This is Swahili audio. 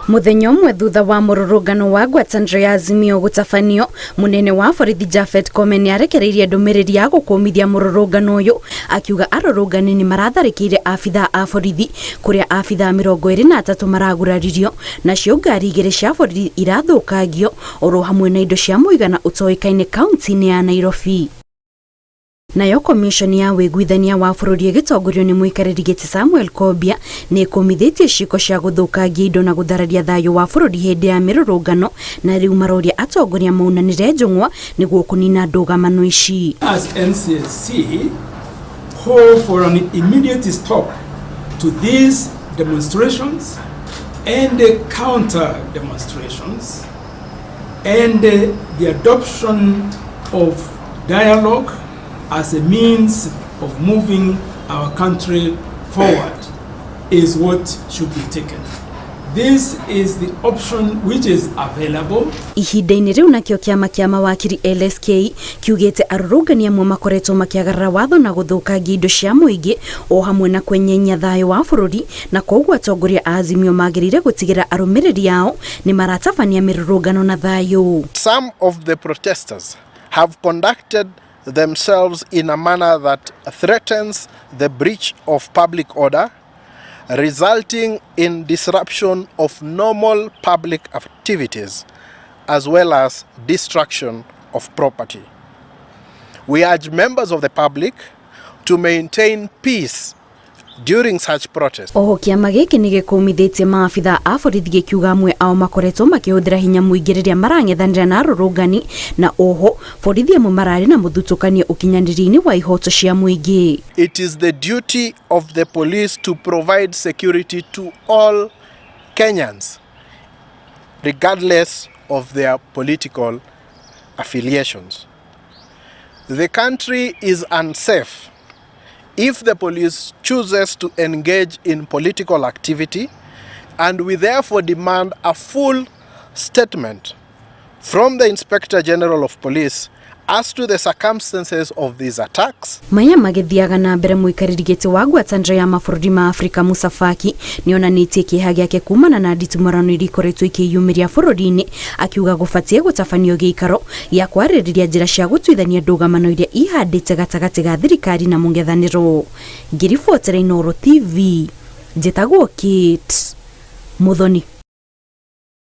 Muthenya umwe thutha wa mũrũrũngano wa Ngwatanĩro ya Azimio gũtabanio, munene wa borithi Jafet Koome nĩarekereirie ndũmĩrĩri ya gũkũmithia mũrũrũngano ũyũ, akiuga arũrũngani nĩ maratharĩkĩire abithaa a borithi, kũrĩa abithaa 23 maragũraririo, nacio ngari 2 cia borithi irathũkangio, oro hamwe na indo cia mũigana ũtoĩkaine kaunti-inĩ ya Nairobi. Nayo komishoni ya wĩiguithania wa bũrũri ĩgĩtongorio nĩ mũikarĩri gĩtĩ Samuel Kobia nĩ ĩkũmithĩtie ciĩko cia gũthũkangia indo na gũthararia thayũ wa bũrũri hĩndĩ ya mĩrũrũngano, na rĩu maroria atongoria maunanĩre njũng'wa nĩguo kũnina ndũgamano ici. As NCSC call for an immediate stop to these demonstrations and counter demonstrations and the adoption of dialogue as a means of moving our country forward is what should be taken. This is the option which is available. Ihinda-inĩ rĩu nakĩo kĩama kĩa mawakiri LSK kiugĩte arũrũngani amwe makoretwo makĩagarara watho na gũthũkangia indo cia mũingĩ o hamwe na kwenyenya thayũ wa bũrũri, na koguo atongoria a Azimio magĩrĩire gũtigĩra arũmĩrĩri ao nĩ maratabania mĩrũrũngano na thayũ. Some of the protesters have conducted themselves in a manner that threatens the breach of public order, resulting in disruption of normal public activities as well as destruction of property. We urge members of the public to maintain peace during such protests. Oho kĩama gĩkĩ nĩ gĩkũmithĩtie maabithaa a borithi gĩkiuga amwe ao makoretwo makĩhũthĩra hinya mũingĩ rĩrĩa marang'ethanĩra na arũrũngani, na oho borithi amwe mararĩ na mũthutũkanio ũkinyanĩria-inĩ wa ihoto cia mũingĩ. It is the duty of the police to provide security to all Kenyans, regardless of their political affiliations. The country is unsafe if the police chooses to engage in political activity, and we therefore demand a full statement from the Inspector General of Police as to the circumstances of these attacks. Maya magĩthiaga na mbere mũikarĩri gĩtĩ wa Ngwatanĩro ya mabũrũri ma Afrika Musa Faki nĩonanĩtie kĩeha gĩake kumana na nditimũrano iria ikoretwo ikĩyumĩria bũrũri-inĩ, akiuga gũbatiĩ gũtabanio gĩikaro gĩa kwarĩrĩria njĩra cia gũtuithania ndũgamano iria ihandĩte gatagatĩ ga thirikari na mũng'ethanĩro. Ngiribotera Inooro TV, njĩtagwo Kate Muthoni.